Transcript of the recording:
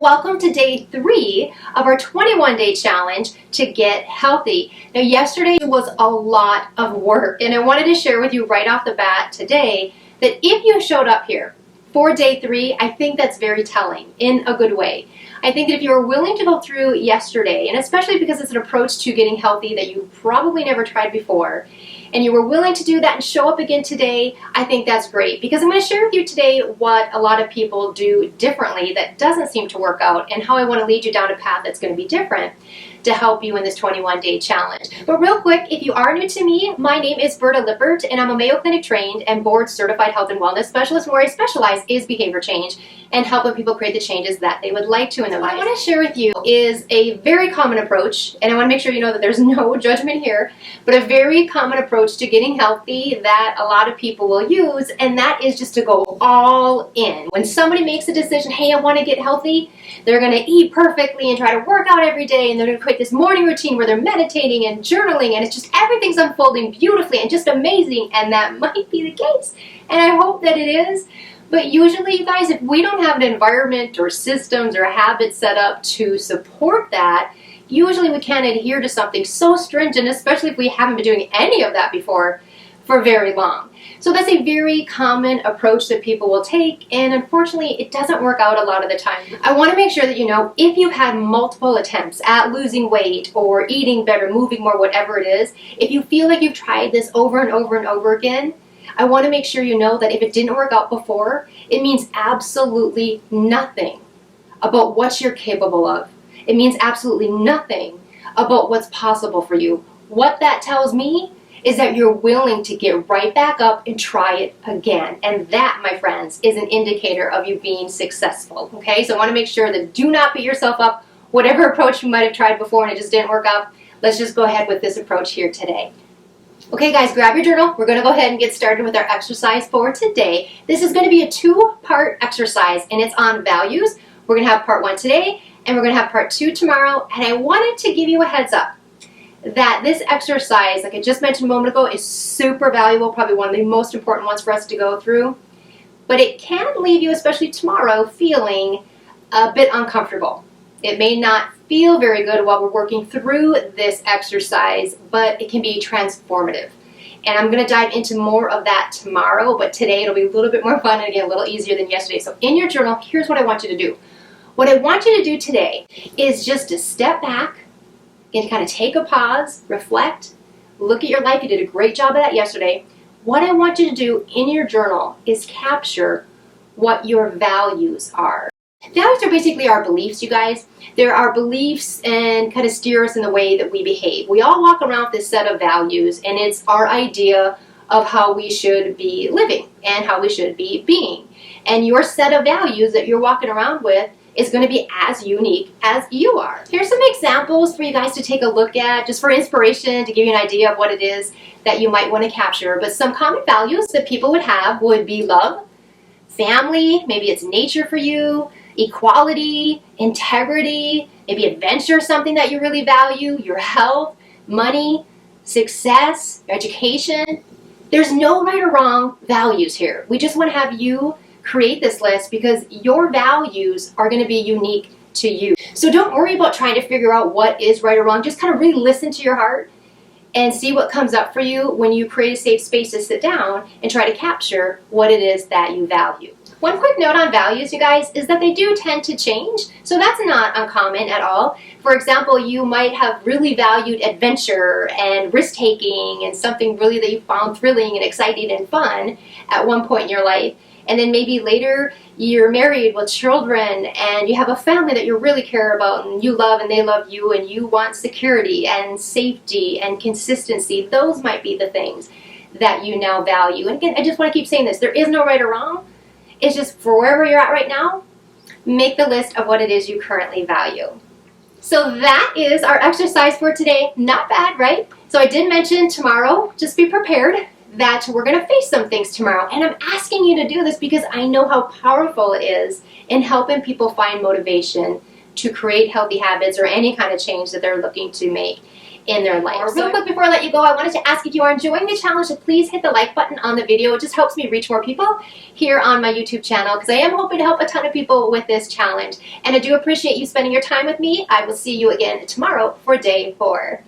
Welcome to day 3 of our 21-day challenge to get healthy. Now, yesterday was a lot of work, and I wanted to share with you right off the bat today that if you showed up here for day 3, I think that's very telling in a good way. I think that if you were willing to go through yesterday, and especially because it's an approach to getting healthy that you probably never tried before, and you were willing to do that and show up again today, I think that's great, because I'm going to share with you today what a lot of people do differently that doesn't seem to work out, and how I want to lead you down a path that's going to be different to help you in this 21-day challenge. But real quick, if you are new to me, my name is Berta Lippert, and I'm a Mayo Clinic trained and board certified health and wellness specialist, where I specialize is behavior change and helping people create the changes that they would like to in their life. What I want to share with you is a very common approach, and I want to make sure you know that there's no judgment here, but a very common approach to getting healthy that a lot of people will use, and that is just to go all in. When somebody makes a decision, hey, I want to get healthy, they're going to eat perfectly and try to work out every day, and they're going to create this morning routine where they're meditating and journaling, and it's just everything's unfolding beautifully and just amazing, and that might be the case, and I hope that it is. But usually, you guys, if we don't have an environment or systems or habits set up to support that, usually we can't adhere to something so stringent, especially if we haven't been doing any of that before for very long. So that's a very common approach that people will take, and unfortunately it doesn't work out a lot of the time. I want to make sure that you know, if you've had multiple attempts at losing weight or eating better, moving more, whatever it is, if you feel like you've tried this over and over and over again, I want to make sure you know that if it didn't work out before, it means absolutely nothing about what you're capable of. It means absolutely nothing about what's possible for you. What that tells me is that you're willing to get right back up and try it again. And that, my friends, is an indicator of you being successful. Okay, so I want to make sure that do not beat yourself up. Whatever approach you might have tried before and it just didn't work out, let's just go ahead with this approach here today. Okay guys, grab your journal. We're going to go ahead and get started with our exercise for today. This is going to be a 2-part exercise, and it's on values. We're going to have part 1 today, and we're going to have part 2 tomorrow. And I wanted to give you a heads up that this exercise, like I just mentioned a moment ago, is super valuable, probably one of the most important ones for us to go through. But it can leave you, especially tomorrow, feeling a bit uncomfortable. It may not feel very good while we're working through this exercise, but it can be transformative. And I'm going to dive into more of that tomorrow, but today it'll be a little bit more fun and again a little easier than yesterday. So in your journal, here's what I want you to do. What I want you to do today is just to step back and kind of take a pause, reflect, look at your life. You did a great job of that yesterday. What I want you to do in your journal is capture what your values are. Values are basically our beliefs, you guys. They're our beliefs and kind of steer us in the way that we behave. We all walk around with this set of values, and it's our idea of how we should be living and how we should be being. And your set of values that you're walking around with is going to be as unique as you are. Here's some examples for you guys to take a look at, just for inspiration, to give you an idea of what it is that you might want to capture. But some common values that people would have would be love, family, maybe it's nature for you, equality, integrity, maybe adventure, something that you really value, your health, money, success, education. There's no right or wrong values here. We just want to have you create this list because your values are going to be unique to you. So don't worry about trying to figure out what is right or wrong. Just kind of really listen to your heart and see what comes up for you when you create a safe space to sit down and try to capture what it is that you value. One quick note on values, you guys, is that they do tend to change, so that's not uncommon at all. For example, you might have really valued adventure and risk-taking and something really that you found thrilling and exciting and fun at one point in your life, and then maybe later you're married with children and you have a family that you really care about and you love and they love you and you want security and safety and consistency. Those might be the things that you now value. And again, I just want to keep saying this. There is no right or wrong. It's just for wherever you're at right now, make the list of what it is you currently value. So that is our exercise for today. Not bad, right? So I did mention tomorrow, just be prepared that we're going to face some things tomorrow. And I'm asking you to do this because I know how powerful it is in helping people find motivation to create healthy habits or any kind of change that they're looking to make. in their life. Real quick before I let you go, I wanted to ask if you are enjoying the challenge to please hit the like button on the video. It just helps me reach more people here on my YouTube channel because I am hoping to help a ton of people with this challenge. And I do appreciate you spending your time with me. I will see you again tomorrow for day 4.